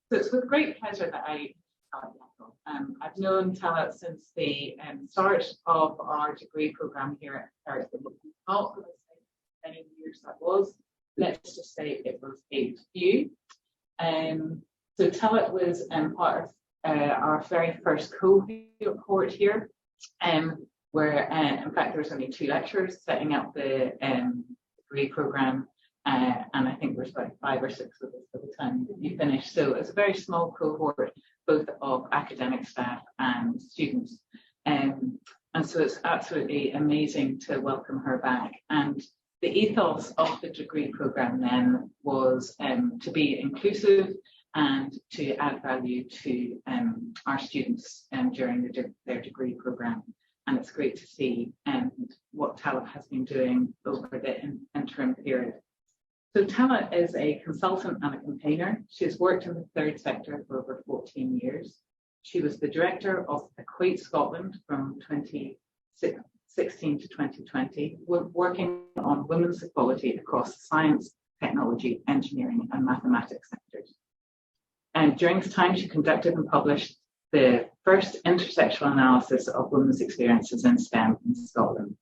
So it's with great pleasure that I've known Talat since the start of our degree programme here at Paris. Not many years that was. Let's just say it was a few. So Talat was part of our very first cohort here, where in fact there was only 2 lecturers setting up the degree programme. And I think there's about 5 or 6 of us by the time that you finish. So it's a very small cohort, both of academic staff and students. And so it's absolutely amazing to welcome her back. And the ethos of the degree programme then was to be inclusive and to add value to our students during their degree programme. And it's great to see what Talat has been doing over the interim period. So Talat is a consultant and a campaigner. She has worked in the third sector for over 14 years. She was the director of Equate Scotland from 2016 to 2020, working on women's equality across science, technology, engineering, and mathematics sectors. And during this time, she conducted and published the first intersectional analysis of women's experiences in STEM in Scotland.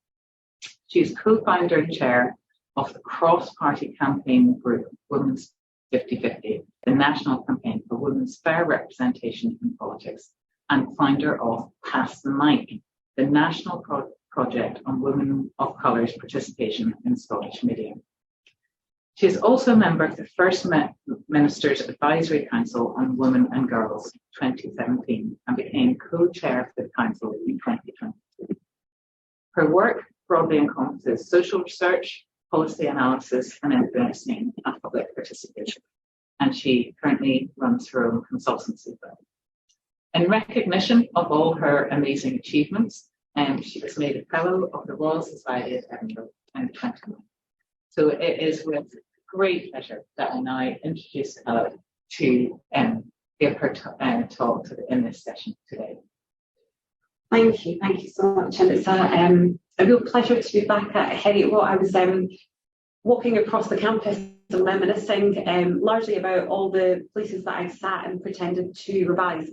She is co-founder and chair of the cross-party campaign group Women's 50/50, the national campaign for women's fair representation in politics, and founder of Pass the Mic, the national project on women of colour's participation in Scottish media. She is also a member of the First Minister's Advisory Council on Women and Girls 2017 and became co-chair of the council in 2022. Her work broadly encompasses social research, policy analysis, and influencing and public participation. And she currently runs her own consultancy firm. In recognition of all her amazing achievements, she was made a Fellow of the Royal Society of Edinburgh in 2021. So it is with great pleasure that I now introduce Talat to give her talk in this session today. Thank you so much. And it's a real pleasure to be back at Heriot-Watt. I was walking across the campus and reminiscing largely about all the places that I've sat and pretended to revise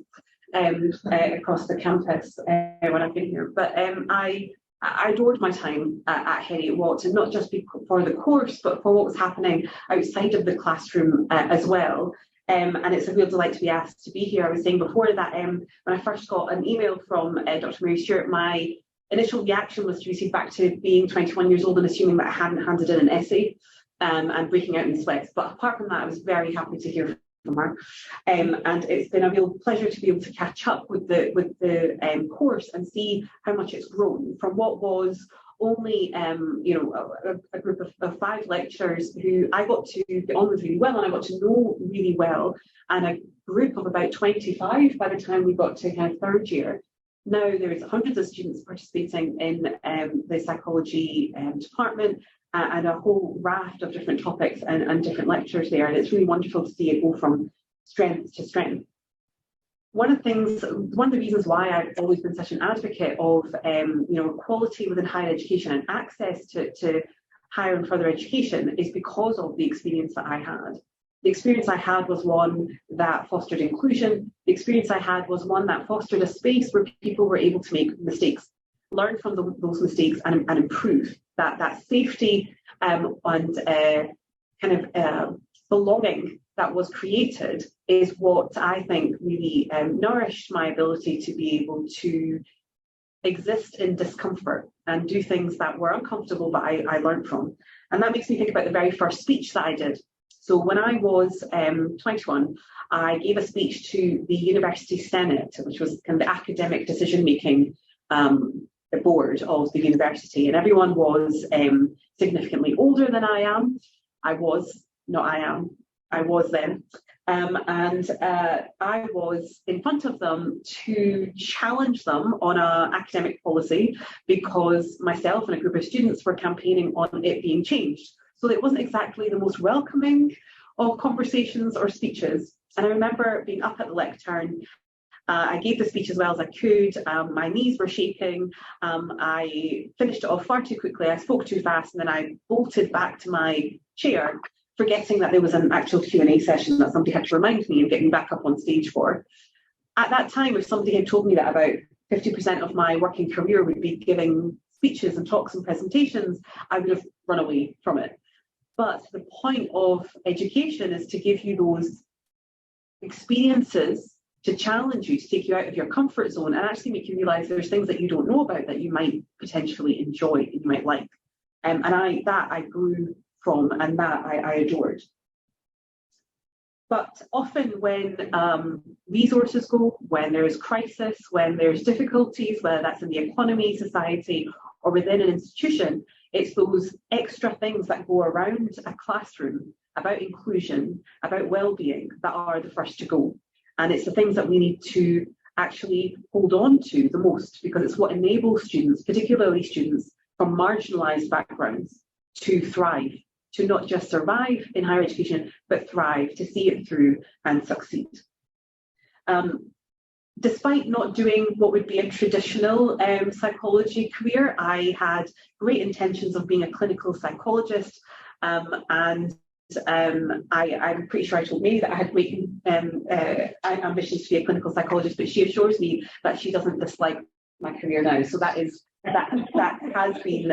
across the campus when I've been here. But I adored my time at Heriot-Watt, and not just for the course, but for what was happening outside of the classroom as well. And it's a real delight to be asked to be here. I was saying before that when I first got an email from Dr. Mary Stewart, my initial reaction was to receive back to being 21 years old and assuming that I hadn't handed in an essay and breaking out in sweats. But apart from that, I was very happy to hear from her. And it's been a real pleasure to be able to catch up with the course and see how much it's grown from what was only a group of 5 lecturers who I got to get on with really well and I got to know really well, and a group of about 25 by the time we got to kind of third year. Now there's hundreds of students participating in the psychology department and a whole raft of different topics and different lectures there, and it's really wonderful to see it go from strength to strength. One of the reasons why I've always been such an advocate of equality within higher education and access to higher and further education is because of the experience that I had. The experience I had was one that fostered inclusion. The experience I had was one that fostered a space where people were able to make mistakes, learn from those mistakes and improve. That safety and belonging that was created is what I think really nourished my ability to be able to exist in discomfort and do things that were uncomfortable, but I learned from. And that makes me think about the very first speech that I did. So when I was 21, I gave a speech to the University Senate, which was kind of the academic decision-making board of the university, and everyone was significantly older than I am. I was then. I was in front of them to challenge them on an academic policy because myself and a group of students were campaigning on it being changed. So it wasn't exactly the most welcoming of conversations or speeches. And I remember being up at the lectern. I gave the speech as well as I could. My knees were shaking. I finished it off far too quickly. I spoke too fast, and then I bolted back to my chair, forgetting that there was an actual Q&A session that somebody had to remind me and get me back up on stage for. At that time, if somebody had told me that about 50% of my working career would be giving speeches and talks and presentations, I would have run away from it. But the point of education is to give you those experiences to challenge you, to take you out of your comfort zone and actually make you realise there's things that you don't know about that you might potentially enjoy and you might like. And I grew from, and that I adored. But often when resources go, when there's crisis, when there's difficulties, whether that's in the economy, society, or within an institution, it's those extra things that go around a classroom about inclusion, about well-being, that are the first to go. And it's the things that we need to actually hold on to the most, because it's what enables students, particularly students from marginalised backgrounds, to thrive, to not just survive in higher education, but thrive, to see it through and succeed. Despite not doing what would be a traditional psychology career, I had great intentions of being a clinical psychologist, and I'm pretty sure I told Mary that I had great ambitions to be a clinical psychologist, but she assures me that she doesn't dislike my career now. So that has been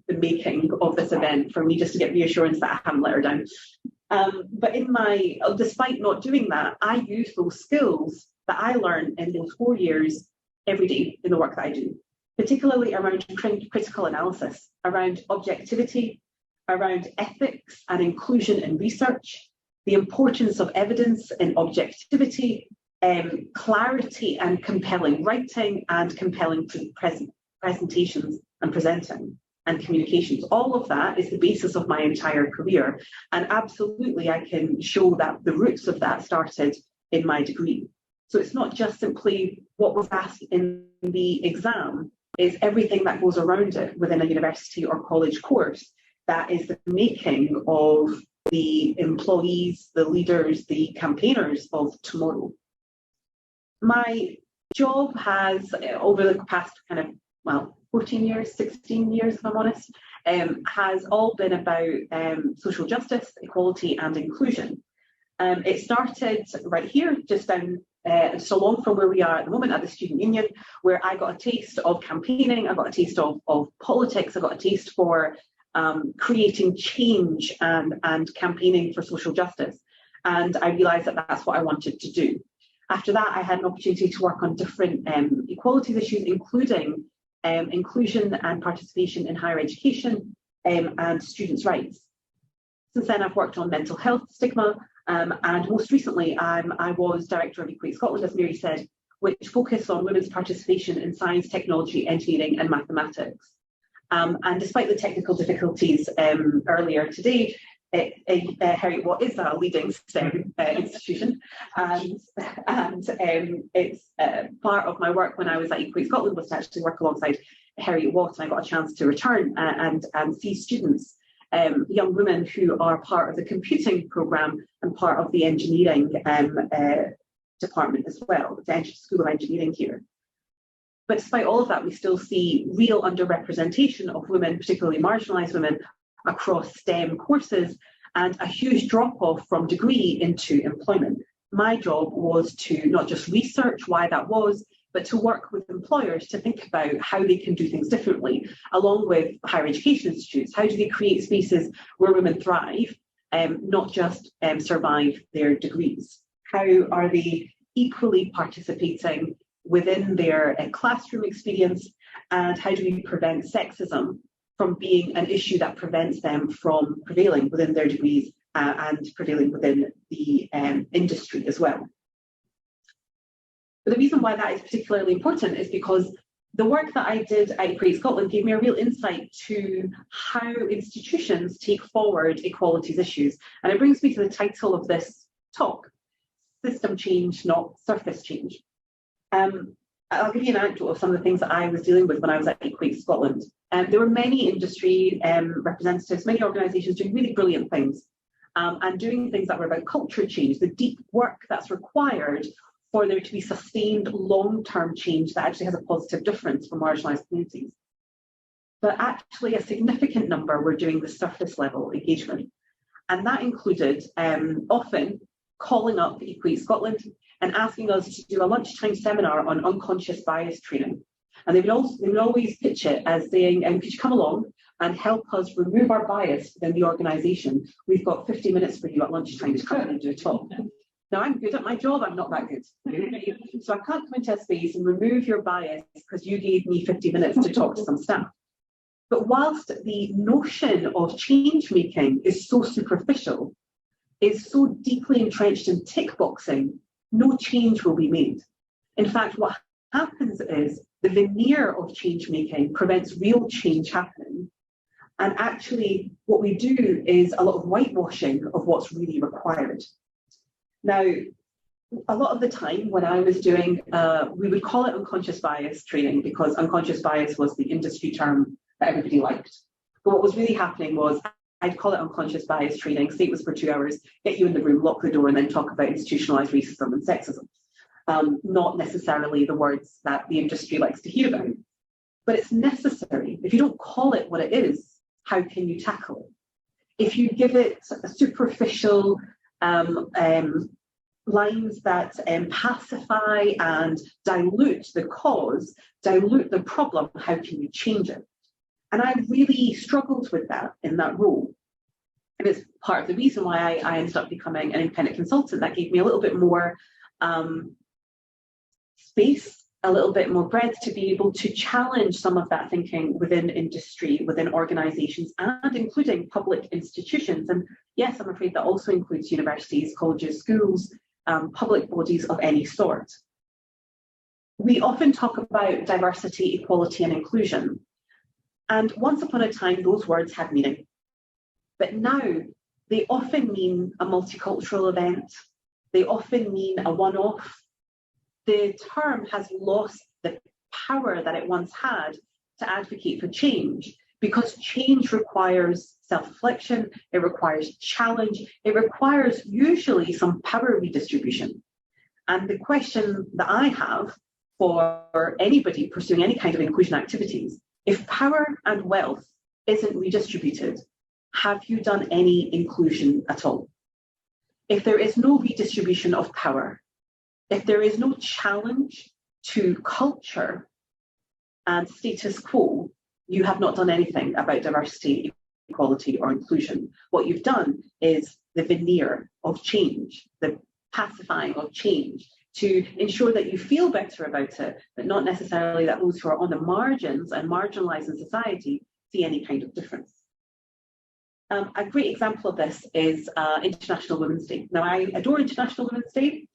the making of this event for me, just to get reassurance that I haven't let her down. But despite not doing that, I use those skills that I learned in those 4 years every day in the work that I do, particularly around critical analysis, around objectivity, around ethics and inclusion in research, the importance of evidence in objectivity, clarity and compelling writing, and compelling presentations and presenting and communications. All of that is the basis of my entire career. And absolutely, I can show that the roots of that started in my degree. So it's not just simply what was asked in the exam, it's everything that goes around it within a university or college course that is the making of the employees, the leaders, the campaigners of tomorrow. My job has, over the past 14 years, 16 years, if I'm honest, has all been about social justice, equality and inclusion. It started right here, just down so long from where we are at the moment at the Student Union, where I got a taste of campaigning, I got a taste of politics, I got a taste for creating change and campaigning for social justice. And I realised that that's what I wanted to do. After that, I had an opportunity to work on different equalities issues, including inclusion and participation in higher education and students' rights. Since then, I've worked on mental health stigma, and most recently, I was director of Equate Scotland, as Mary said, which focused on women's participation in science, technology, engineering and mathematics. And despite the technical difficulties earlier today, Heriot-Watt is a leading STEM institution, and it's part of my work when I was at Equate Scotland was to actually work alongside Heriot-Watt, and I got a chance to return and see students, young women who are part of the computing programme and part of the engineering department as well, the School of Engineering here. But despite all of that, we still see real underrepresentation of women, particularly marginalised women, across STEM courses, and a huge drop-off from degree into employment. My job was to not just research why that was, but to work with employers to think about how they can do things differently, along with higher education institutes. How do they create spaces where women thrive, not just survive their degrees? How are they equally participating within their classroom experience, and how do we prevent sexism from being an issue that prevents them from prevailing within their degrees and prevailing within the industry as well. But the reason why that is particularly important is because the work that I did at Equate Scotland gave me a real insight to how institutions take forward equalities issues. And it brings me to the title of this talk, System Change, Not Surface Change. I'll give you an anecdote of some of the things that I was dealing with when I was at Equate Scotland. There were many industry representatives, many organisations doing really brilliant things and doing things that were about culture change, the deep work that's required for there to be sustained long-term change that actually has a positive difference for marginalised communities. But actually a significant number were doing the surface level engagement. And that included often calling up Equate Scotland and asking us to do a lunchtime seminar on unconscious bias training. And they would always pitch it as saying, could you come along and help us remove our bias within the organisation? We've got 50 minutes for you at lunchtime to come in and do a talk. Now, I'm good at my job, I'm not that good. So I can't come into a space and remove your bias because you gave me 50 minutes to talk to some staff. But whilst the notion of change making is so superficial, is so deeply entrenched in tick boxing, no change will be made. In fact, what happens is the veneer of change making prevents real change happening. And actually, what we do is a lot of whitewashing of what's really required. Now, a lot of the time when I was doing, we would call it unconscious bias training because unconscious bias was the industry term that everybody liked. But what was really happening was I'd call it unconscious bias training, say it was for 2 hours, get you in the room, lock the door, and then talk about institutionalized racism and sexism. Not necessarily the words that the industry likes to hear about. But it's necessary. If you don't call it what it is, how can you tackle it? If you give it a superficial lines that pacify and dilute the cause, dilute the problem, how can you change it? And I really struggled with that in that role. And it's part of the reason why I ended up becoming an independent consultant. That gave me a little bit more space, a little bit more breadth to be able to challenge some of that thinking within industry, within organisations, and including public institutions. And yes, I'm afraid that also includes universities, colleges, schools, public bodies of any sort. We often talk about diversity, equality, and inclusion. And once upon a time, those words had meaning. But now they often mean a multicultural event. They often mean a one-off. The term has lost the power that it once had to advocate for change, because change requires self-reflection, it requires challenge, it requires usually some power redistribution. And the question that I have for anybody pursuing any kind of inclusion activities, if power and wealth isn't redistributed, have you done any inclusion at all? If there is no redistribution of power, if there is no challenge to culture and status quo, you have not done anything about diversity, equality, or inclusion. What you've done is the veneer of change, the pacifying of change, to ensure that you feel better about it, but not necessarily that those who are on the margins and marginalised in society see any kind of difference. A great example of this is International Women's Day. Now, I adore International Women's Day.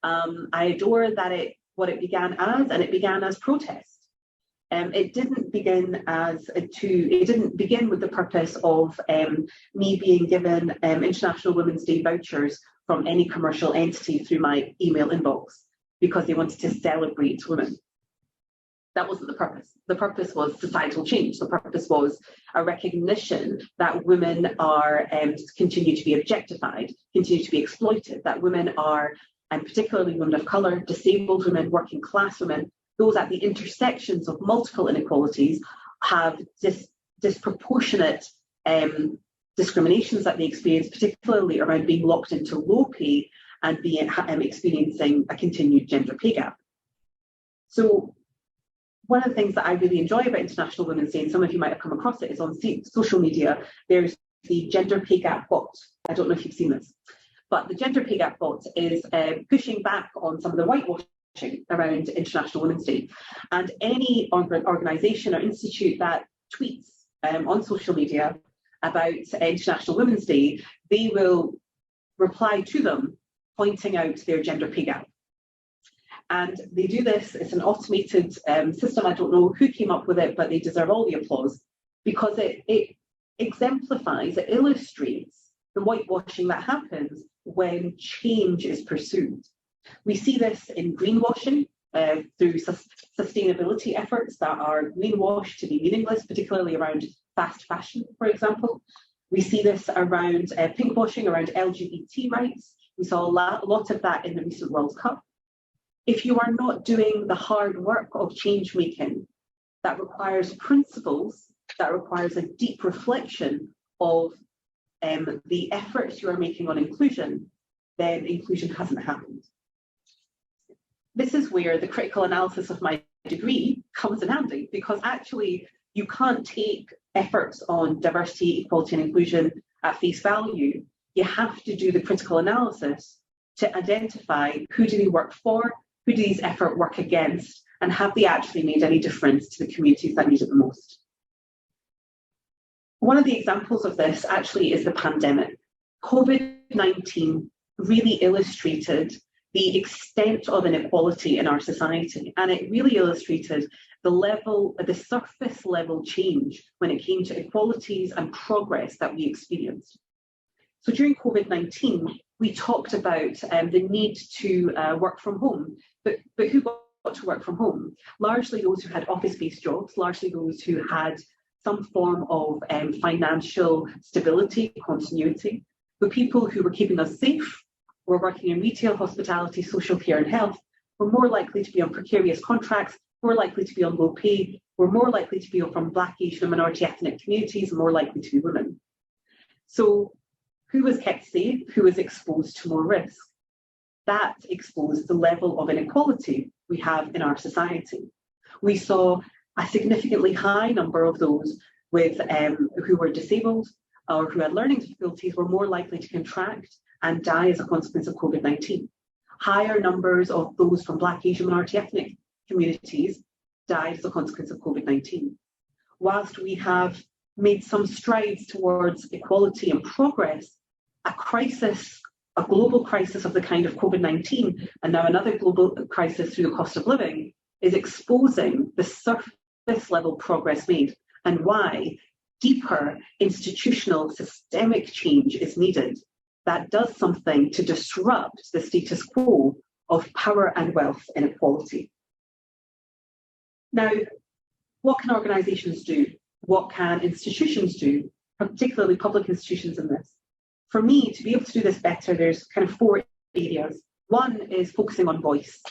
I adore that what it began as, and it began as protest. It didn't begin with the purpose of me being given International Women's Day vouchers from any commercial entity through my email inbox because they wanted to celebrate women. That wasn't the purpose. The purpose was societal change. The purpose was a recognition that women are continue to be objectified, continue to be exploited, that women are, and particularly women of colour, disabled women, working class women, those at the intersections of multiple inequalities have disproportionate discriminations that they experience, particularly around being locked into low pay and experiencing a continued gender pay gap. So one of the things that I really enjoy about International Women's Day, and some of you might have come across it, is on social media, there's the Gender Pay Gap bot. I don't know if you've seen this, but the Gender Pay Gap bot is pushing back on some of the whitewashing around International Women's Day. And any organisation or institute that tweets on social media about International Women's Day, they will reply to them pointing out their gender pay gap. And they do this, it's an automated system. I don't know who came up with it, but they deserve all the applause because it exemplifies, it illustrates the whitewashing that happens when change is pursued. We see this in greenwashing through sustainability efforts that are greenwashed to be meaningless, particularly around fast fashion, for example. We see this around pinkwashing, around LGBT rights. We saw a lot of that in the recent World Cup. If you are not doing the hard work of change making that requires principles, that requires a deep reflection of the efforts you are making on inclusion, then inclusion hasn't happened. This is where the critical analysis of my degree comes in handy, because actually you can't take efforts on diversity, equality and inclusion at face value. You have to do the critical analysis to identify who do they work for, who do these efforts work against, and have they actually made any difference to the communities that need it the most. One of the examples of this actually is the pandemic. COVID-19 really illustrated the extent of inequality in our society, and it really illustrated the surface level change when it came to equalities and progress that we experienced. So during COVID-19, we talked about the need to work from home, but who got to work from home? Largely those who had office-based jobs, largely those who had some form of financial stability, continuity. The people who were keeping us safe, were working in retail, hospitality, social care and health, were more likely to be on precarious contracts, more likely to be on low pay, were more likely to be from Black, Asian and minority ethnic communities, more likely to be women. So who was kept safe? Who was exposed to more risk? That exposed the level of inequality we have in our society. We saw a significantly high number of those with who were disabled or who had learning difficulties were more likely to contract and die as a consequence of COVID-19. Higher numbers of those from Black, Asian, minority ethnic communities died as a consequence of COVID-19. Whilst we have made some strides towards equality and progress, a crisis, a global crisis of the kind of COVID-19, and now another global crisis through the cost of living, is exposing the surface level progress made and why deeper institutional systemic change is needed that does something to disrupt the status quo of power and wealth inequality. Now, what can organisations do? What can institutions do, particularly public institutions in this? For me, to be able to do this better, there's kind of 4 areas. One is focusing on voice.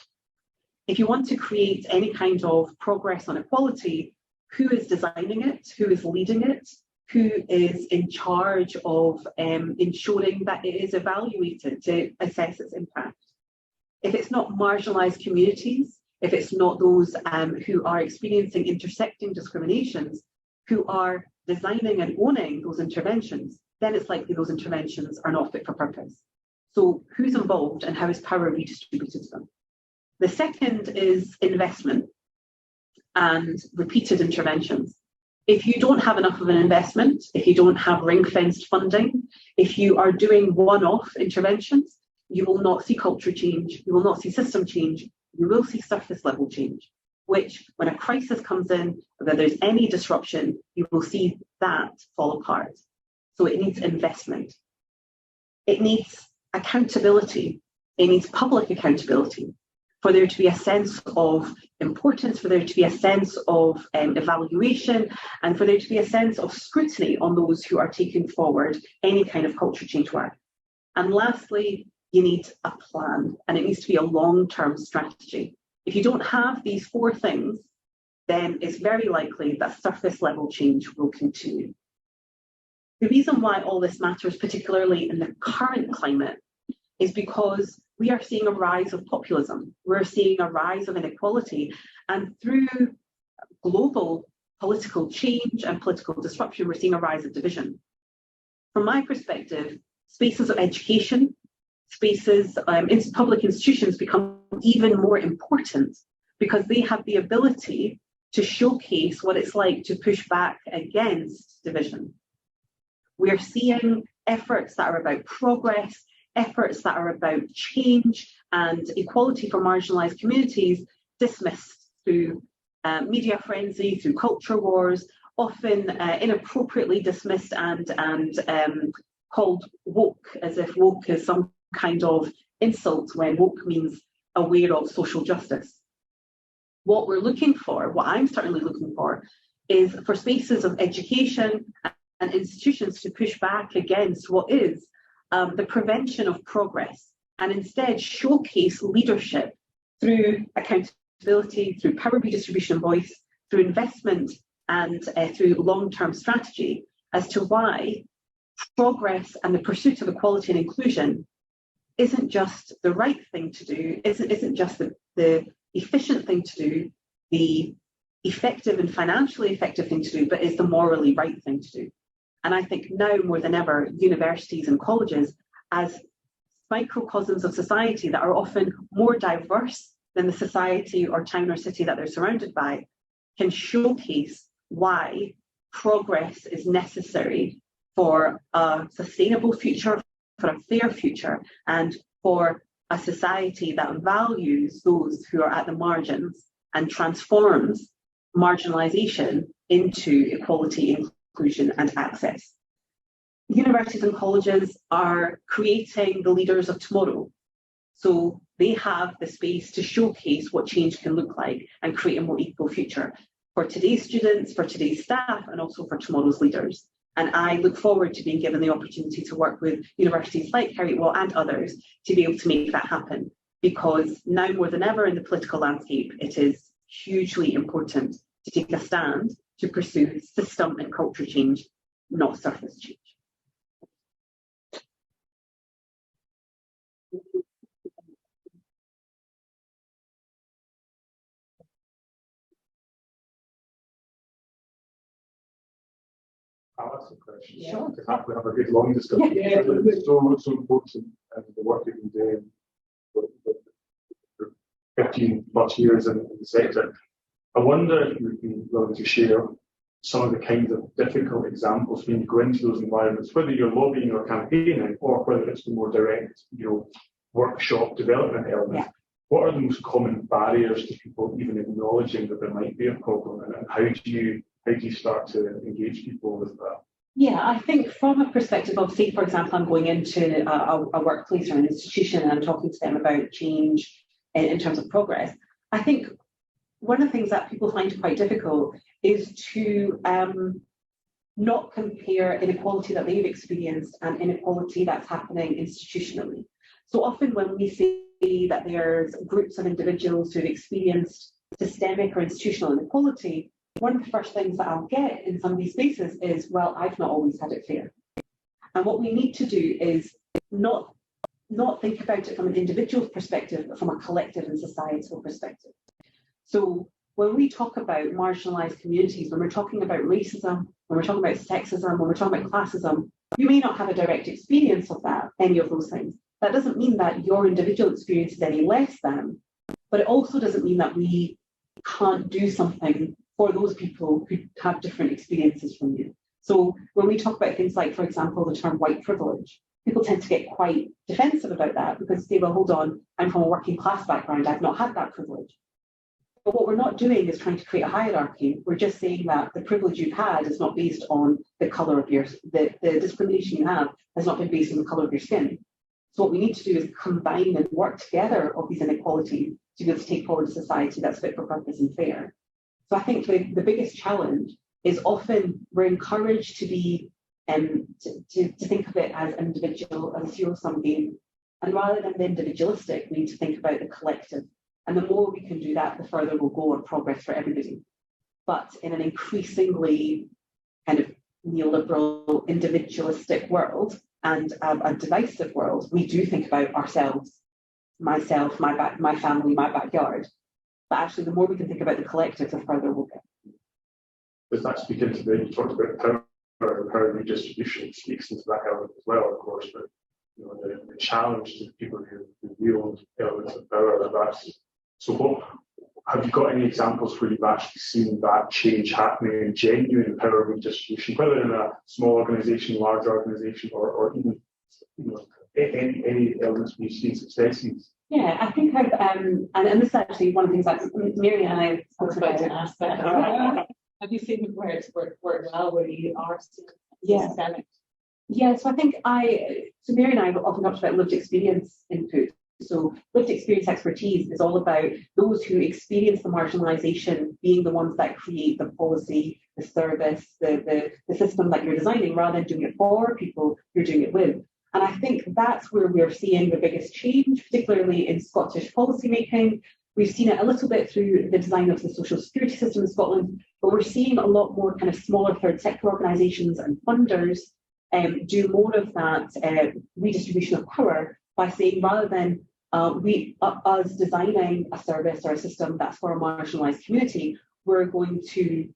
If you want to create any kind of progress on equality, who is designing it? Who is leading it? Who is in charge of ensuring that it is evaluated to assess its impact? If it's not marginalised communities, if it's not those who are experiencing intersecting discriminations, who are designing and owning those interventions, then it's likely those interventions are not fit for purpose. So who's involved and how is power redistributed to them? The second is investment and repeated interventions. If you don't have enough of an investment, if you don't have ring-fenced funding, if you are doing one-off interventions, you will not see culture change, you will not see system change, you will see surface level change, which when a crisis comes in, whether there's any disruption, you will see that fall apart. So it needs investment. It needs accountability. It needs public accountability for there to be a sense of importance, for there to be a sense of evaluation, and for there to be a sense of scrutiny on those who are taking forward any kind of culture change work. And lastly, you need a plan, and it needs to be a long-term strategy. If you don't have these 4 things, then it's very likely that surface level change will continue. The reason why all this matters, particularly in the current climate, is because we are seeing a rise of populism. We're seeing a rise of inequality, and through global political change and political disruption, we're seeing a rise of division. From my perspective, spaces of education, spaces, public institutions become even more important because they have the ability to showcase what it's like to push back against division. We're seeing efforts that are about progress, efforts that are about change and equality for marginalised communities dismissed through media frenzy, through culture wars, often inappropriately dismissed and called woke, as if woke is some kind of insult when woke means aware of social justice. What we're looking for, what I'm certainly looking for, is for spaces of education and institutions to push back against what is the prevention of progress and instead showcase leadership through accountability, through power redistribution and voice, through investment and through long-term strategy as to why progress and the pursuit of equality and inclusion isn't just the right thing to do, isn't just the efficient thing to do, the effective and financially effective thing to do, but is the morally right thing to do. And I think now more than ever, universities and colleges, as microcosms of society that are often more diverse than the society or town or city that they're surrounded by, can showcase why progress is necessary for a sustainable future, for a fair future, and for a society that values those who are at the margins and transforms marginalisation into equality, inclusion and access. Universities and colleges are creating the leaders of tomorrow. So they have the space to showcase what change can look like and create a more equal future for today's students, for today's staff, and also for tomorrow's leaders. And I look forward to being given the opportunity to work with universities like Heriot-Watt and others to be able to make that happen. Because now more than ever in the political landscape, it is hugely important to take a stand to pursue system and culture change, not surface change. I'll ask a question. Sure. Because we have a good long discussion. Yeah. It's so important the work that you do for 15 plus years in the sector. I wonder if you'd be willing to share some of the kinds of difficult examples when you go into those environments, whether you're lobbying or campaigning, or whether it's the more direct, workshop development element. Yeah. What are the most common barriers to people even acknowledging that there might be a problem, and how do you start to engage people with that? Yeah, I think from a perspective of, say, for example, I'm going into a workplace or an institution and I'm talking to them about change in terms of progress. I think one of the things that people find quite difficult is to not compare inequality that they've experienced and inequality that's happening institutionally. So often when we say that there's groups of individuals who've experienced systemic or institutional inequality, one of the first things that I'll get in some of these spaces is, well, I've not always had it fair. And what we need to do is not think about it from an individual perspective, but from a collective and societal perspective. So when we talk about marginalised communities, when we're talking about racism, when we're talking about sexism, when we're talking about classism, you may not have a direct experience of that, any of those things. That doesn't mean that your individual experience is any less than, but it also doesn't mean that we can't do something for those people who have different experiences from you. So when we talk about things like, for example, the term white privilege, people tend to get quite defensive about that because they say, well, hold on, I'm from a working class background, I've not had that privilege. But what we're not doing is trying to create a hierarchy. We're just saying that the privilege you've had is not based on the colour of your, the discrimination you have has not been based on the colour of your skin. So what we need to do is combine and work together of these inequalities to be able to take forward a society that's fit for purpose and fair. So I think the biggest challenge is often we're encouraged to be to think of it as an individual, as a zero-sum game. And rather than the individualistic, we need to think about the collective. And the more we can do that, the further we'll go on progress for everybody. But in an increasingly kind of neoliberal, individualistic world and a divisive world, we do think about ourselves, myself, my family, my backyard. But actually, the more we can think about the collective, the further we'll get. Does that speak into you talked about power and power redistribution speaks into that element as well, of course, but the challenge to people who wield elements of power, that's so what have you got any examples where you've actually seen that change happening in genuine power redistribution, whether in a small organization, large organization, or even any elements where you've seen successes? Yeah, I think I've and this is actually one of the things that Mary and I spoke about to ask that. Have you seen where it's worked well, where you are systemic? Yeah, so I think so Mary and I have often talked about lived experience input. So lived experience expertise is all about those who experience the marginalisation being the ones that create the policy, the service, the system that you're designing, rather than doing it for people, you're doing it with. And I think that's where we're seeing the biggest change, particularly in Scottish policy making. We've seen it a little bit through the design of the social security system in Scotland, but we're seeing a lot more kind of smaller third sector organisations and funders do more of that redistribution of power by saying, rather than us designing a service or a system that's for a marginalised community, we're going to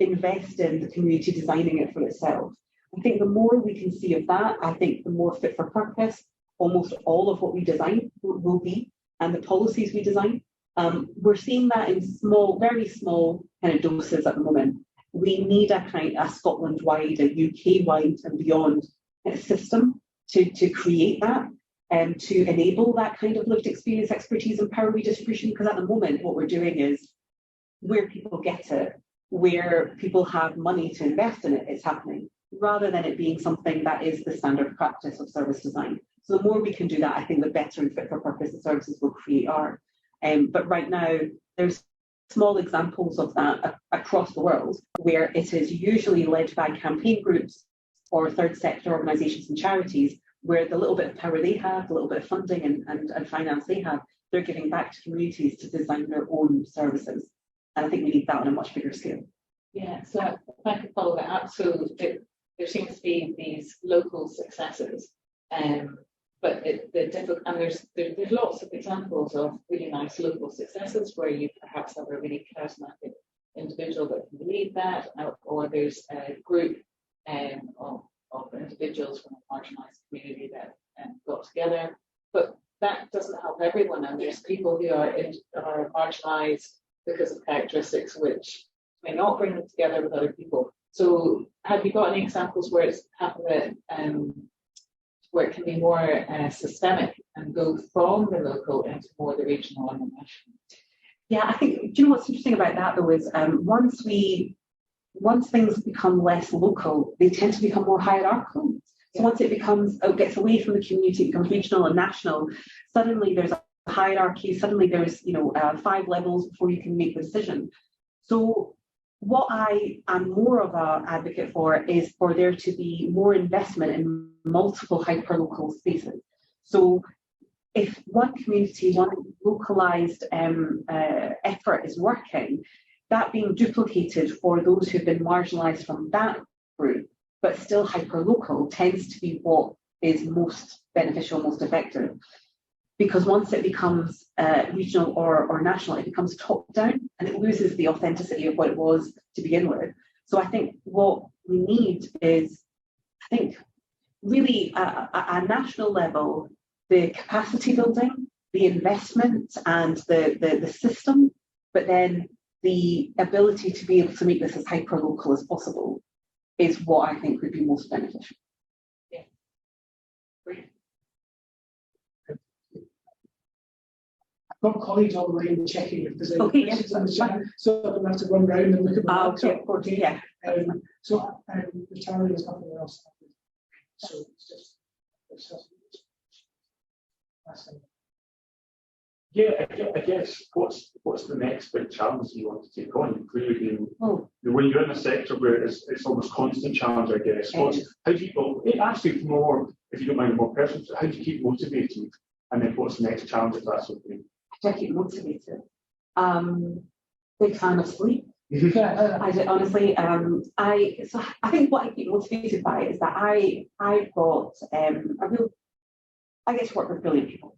invest in the community designing it for itself. I think the more we can see of that, I think the more fit for purpose almost all of what we design will be, and the policies we design. We're seeing that in small, very small kind of doses at the moment. We need a Scotland-wide, a UK-wide and beyond system to create that and to enable that kind of lived experience, expertise and power redistribution, because at the moment what we're doing is where people get it, where people have money to invest in it, it's happening, rather than it being something that is the standard practice of service design. So the more we can do that, I think the better and fit for purpose the services will create are. But right now, there's small examples of that across the world, where it is usually led by campaign groups or third sector organisations and charities, where the little bit of power they have, the little bit of funding and finance they have, they're giving back to communities to design their own services. And I think we need that on a much bigger scale. Yeah, so if I could follow that up, so there seems to be these local successes, but there's lots of examples of really nice local successes where you perhaps have a really charismatic individual that can lead that, or there's a group of individuals from a marginalised community that got together, but that doesn't help everyone, and there's people who are marginalised because of characteristics which may not bring them together with other people. So have you got any examples where it's happened that where it can be more systemic and go from the local into more the regional and the national? Yeah, I think, do you know what's interesting about that though is once things become less local, they tend to become more hierarchical. So once it gets away from the community, it becomes regional and national, suddenly there's a hierarchy, suddenly there's 5 levels before you can make the decision. So what I am more of an advocate for is for there to be more investment in multiple hyperlocal spaces. So if one community, one localised effort is working, that being duplicated for those who've been marginalised from that group, but still hyperlocal, tends to be what is most beneficial, most effective. Because once it becomes regional or national, it becomes top down and it loses the authenticity of what it was to begin with. So I think what we need is, really a national level, the capacity building, the investment and the system, but then the ability to be able to make this as hyper-local as possible is what I think would be most beneficial. Yeah. Great. I've got colleagues online checking if there's any questions on the chat, so I'm going to have to run round and look at my laptop. Okay, yeah. So Natalia, there's nothing else. So it's just yeah, I guess what's the next big challenge you want to take on? Clearly, when you're in a sector where it's almost constant challenge, I guess. How do you actually more, if you don't mind, more personal, how do you keep motivated? And then what's the next challenge if that's okay? How do I keep motivated? Big fan of sleep. I do, honestly. I think what I keep motivated by is that I've got I get to work with brilliant people.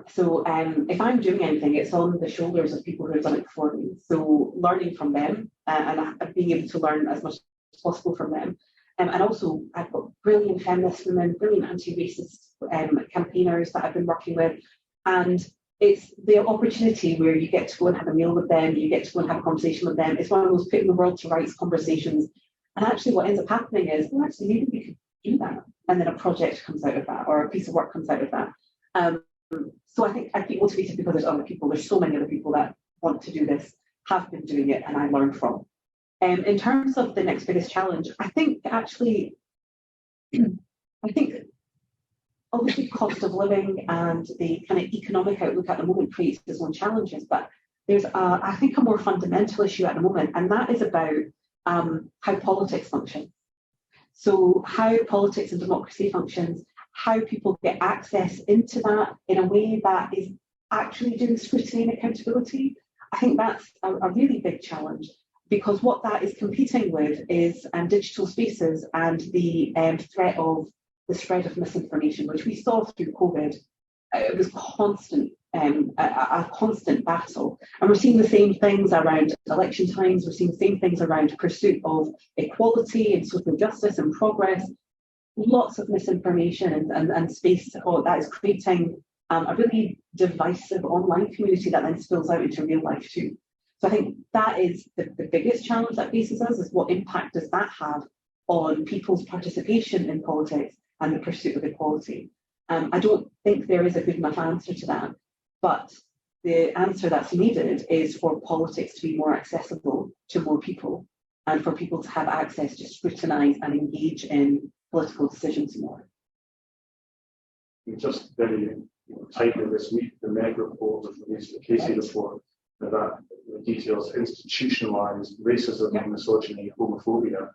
So if I'm doing anything, it's on the shoulders of people who have done it before me. So learning from them and being able to learn as much as possible from them. And also I've got brilliant feminist women, brilliant anti-racist campaigners that I've been working with. And it's the opportunity where you get to go and have a meal with them, you get to go and have a conversation with them. It's one of those putting the world to rights conversations. And actually what ends up happening is, well, actually maybe we could do that. And then a project comes out of that or a piece of work comes out of that. So I think I keep motivated because there's other people, there's so many other people that want to do this, have been doing it, and I learn from. In terms of the next biggest challenge, I think obviously cost of living and the kind of economic outlook at the moment creates its own challenges, but there's I think a more fundamental issue at the moment, and that is about how politics function. So how politics and democracy functions, how people get access into that in a way that is actually doing scrutiny and accountability. I think that's a really big challenge. because what that is competing with is digital spaces and the threat of the spread of misinformation, which we saw through COVID. It was constant, a constant battle. And we're seeing the same things around election times. We're seeing the same things around pursuit of equality and social justice and progress. Lots of misinformation and space that is creating a really divisive online community that then spills out into real life too. So I think that is the biggest challenge that faces us, is what impact does that have on people's participation in politics and the pursuit of equality. I don't think there is a good enough answer to that, but the answer that's needed is for politics to be more accessible to more people and for people to have access to scrutinise and engage in political decisions more. Just very tightly this week, the Met report was released, the Casey report, that details institutionalised racism, and misogyny, homophobia.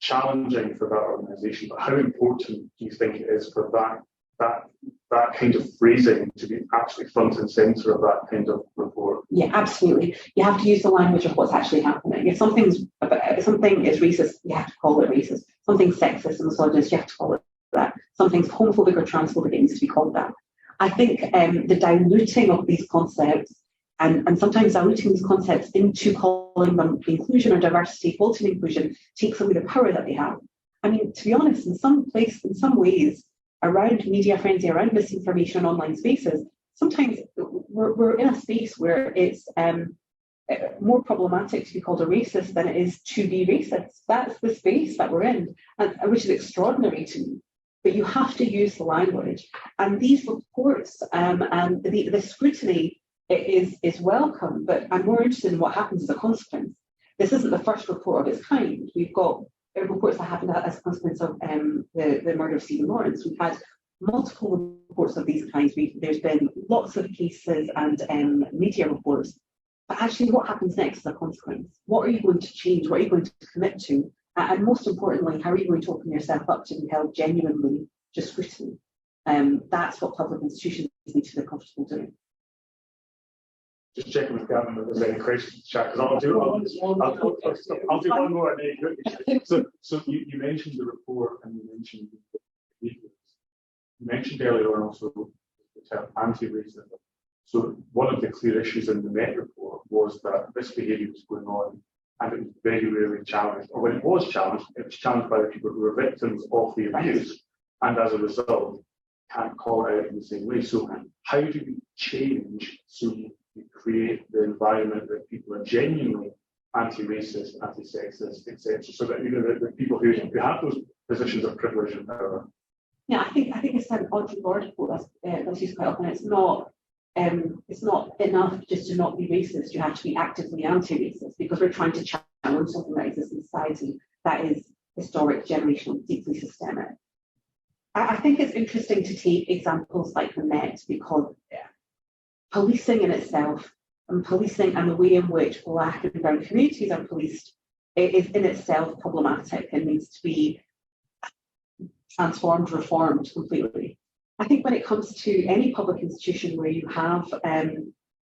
Challenging for that organisation, but how important do you think it is for that kind of phrasing to be actually front and centre of that kind of report? Yeah, absolutely. You have to use the language of what's actually happening. If something is racist, you have to call it racist. Something's sexist and misogynist, you have to call it that. Something's homophobic or transphobic, it needs to be called that. I think the diluting of these concepts and sometimes diluting these concepts into calling them inclusion or diversity, equality and inclusion, takes away the power that they have. I mean, to be honest, in some ways, around media frenzy, around misinformation in online spaces, sometimes we're in a space where it's more problematic to be called a racist than it is to be racist. That's the space that we're in, and which is extraordinary to me. But you have to use the language. And these reports and the scrutiny is welcome, but I'm more interested in what happens as a consequence. This isn't the first report of its kind. We've got reports that happened as a consequence of the murder of Stephen Lawrence. We've had multiple reports of these kinds. There's been lots of cases and media reports. But actually, what happens next is a consequence. What are you going to change? What are you going to commit to? And most importantly, how are you going to open yourself up to be held genuinely to scrutiny? That's what public institutions need to feel comfortable doing. Just checking with Gavin if there's any questions to chat, because I'll do one more. So you mentioned the report and you mentioned the behaviours. You mentioned earlier on also the term anti-racism. So one of the clear issues in the Met report was that this behaviour was going on and it was very rarely challenged. Or when it was challenged by the people who were victims of the abuse, and as a result, can't call it out in the same way. So how do we change so we create the environment that people are genuinely anti-racist, anti-sexist, etc., so that the people who have those positions of privilege and power? Yeah, I think it's an Audre Lorde quote that's used quite often. It's not enough just to not be racist. You have to be actively anti-racist, because we're trying to challenge something that exists in society that is historic, generational, deeply systemic. I think it's interesting to take examples like the Met, because policing in itself, and policing and the way in which Black and brown communities are policed, is in itself problematic and needs to be transformed, reformed completely. I think when it comes to any public institution where you have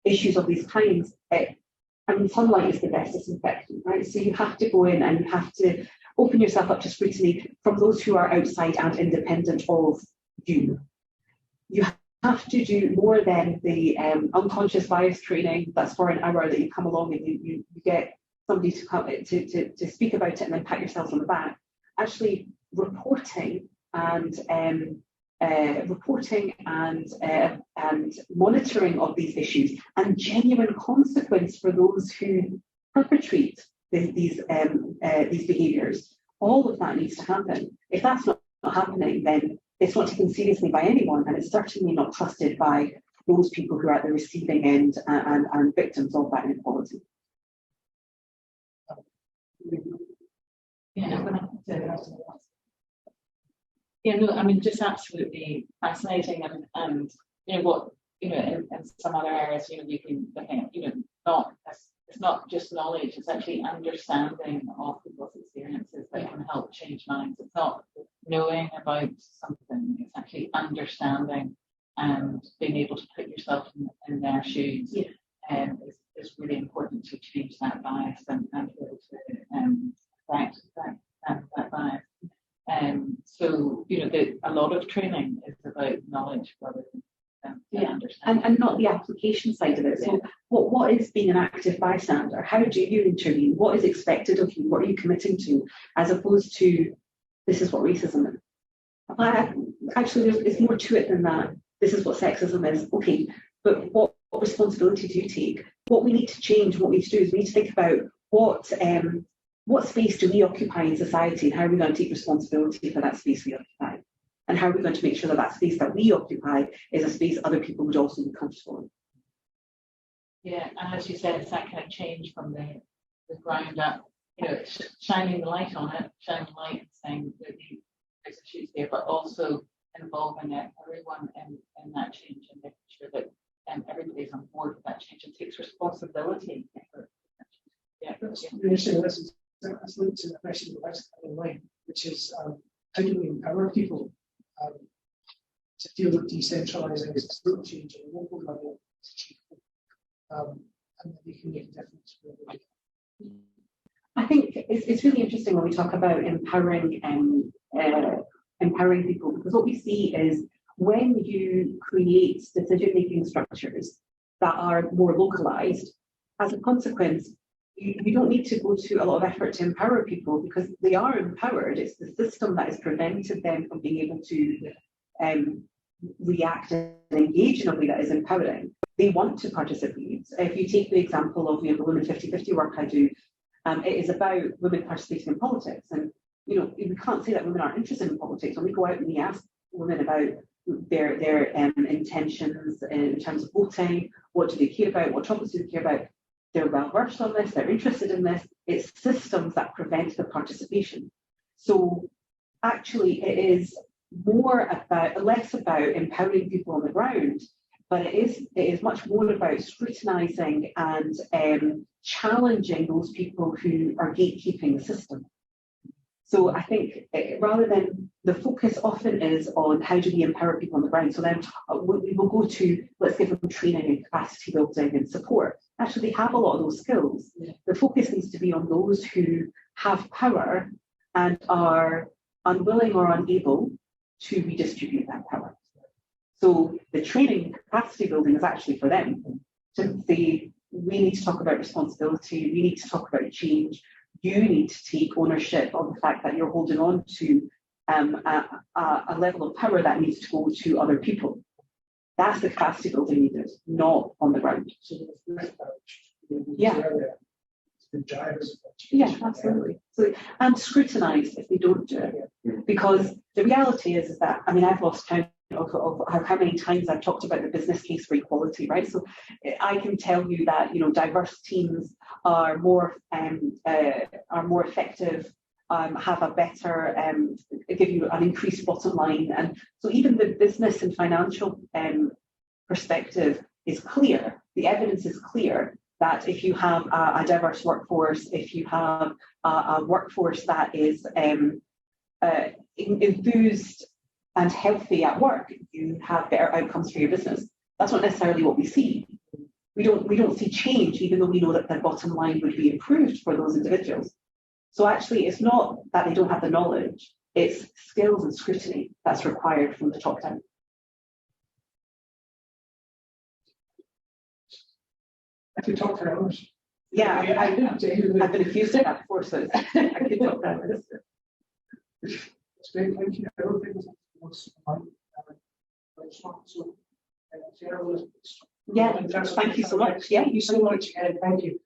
issues of these kinds, sunlight is the best disinfectant, right? So you have to go in and you have to open yourself up to scrutiny from those who are outside and independent of you. You have to do more than the unconscious bias training that's for an hour that you come along and you get somebody to come to speak about it and then pat yourself on the back. Actually, reporting and monitoring of these issues and genuine consequence for those who perpetrate these behaviours. All of that needs to happen. If that's not happening, then it's not taken seriously by anyone, and it's certainly not trusted by those people who are at the receiving end and victims of that inequality. Yeah, I'm going to I mean, just absolutely fascinating, and in some other areas, we can look at, it's not just knowledge, it's actually understanding of people's experiences that can help change minds. It's not knowing about something, it's actually understanding and being able to put yourself in their shoes. Yeah. is really important to change that bias and be able to correct that bias. So, you know, a lot of training is about knowledge rather than understanding. And not the application side of it. So what is being an active bystander? How do you intervene? What is expected of you? What are you committing to? As opposed to, this is what racism is. Actually, there's more to it than that. This is what sexism is. Okay, but what responsibility do you take? What we need to change, what we need to do is we need to think about what space do we occupy in society, and how are we going to take responsibility for that space we occupy? And how are we going to make sure that that space that we occupy is a space other people would also be comfortable in? Yeah, and as you said, it's that kind of change from the ground up, you know, shining the light on it, shining the light and saying that there's issues there, but also involving everyone in that change and making sure that everybody's on board with that change and takes responsibility for that change. Yeah, that's interesting. That's linked to the question that's in line, which is how do we empower people to feel that decentralising is still change at a local level is achievable, and that they can make a difference. I think it's really interesting when we talk about empowering people, because what we see is when you create decision-making structures that are more localised, as a consequence, you don't need to go to a lot of effort to empower people because they are empowered. It's the system that has prevented them from being able to react and engage in a way that is empowering. They want to participate. If you take the example of the Women 50/50 work I do, it is about women participating in politics. And you know, we can't say that women aren't interested in politics. When we go out and we ask women about their intentions in terms of voting, what do they care about, what topics do they care about, they're well versed on this, they're interested in this. It's systems that prevent their participation. So actually it is less about empowering people on the ground, but it is much more about scrutinising and challenging those people who are gatekeeping the system. So I think rather than the focus often is on how do we empower people on the ground. So then we will go to, let's give them training and capacity building and support. Actually, they have a lot of those skills. Yeah. The focus needs to be on those who have power and are unwilling or unable to redistribute that power. So the training and capacity building is actually for them to say, we need to talk about responsibility, we need to talk about change. You need to take ownership of the fact that you're holding on to a level of power that needs to go to other people. That's the capacity building needed, not on the ground. Yeah. Yeah, absolutely. So, and scrutinise if they don't do it. Because the reality is that, I mean, I've lost count of how many times I've talked about the business case for equality, right? So I can tell you that, you know, diverse teams are more effective, have a better, give you an increased bottom line. And so even the business and financial perspective is clear. The evidence is clear that if you have a diverse workforce, if you have a workforce that is enthused and healthy at work, you have better outcomes for your business. That's not necessarily what we see. We don't see change, even though we know that the bottom line would be improved for those individuals. So actually, it's not that they don't have the knowledge, it's skills and scrutiny that's required from the top down. I could talk for hours. Yeah, I've been accused of that before, so I could talk for hours. It's great, thank you. I don't think yeah, thank you so much. Yeah, you so much, and thank you.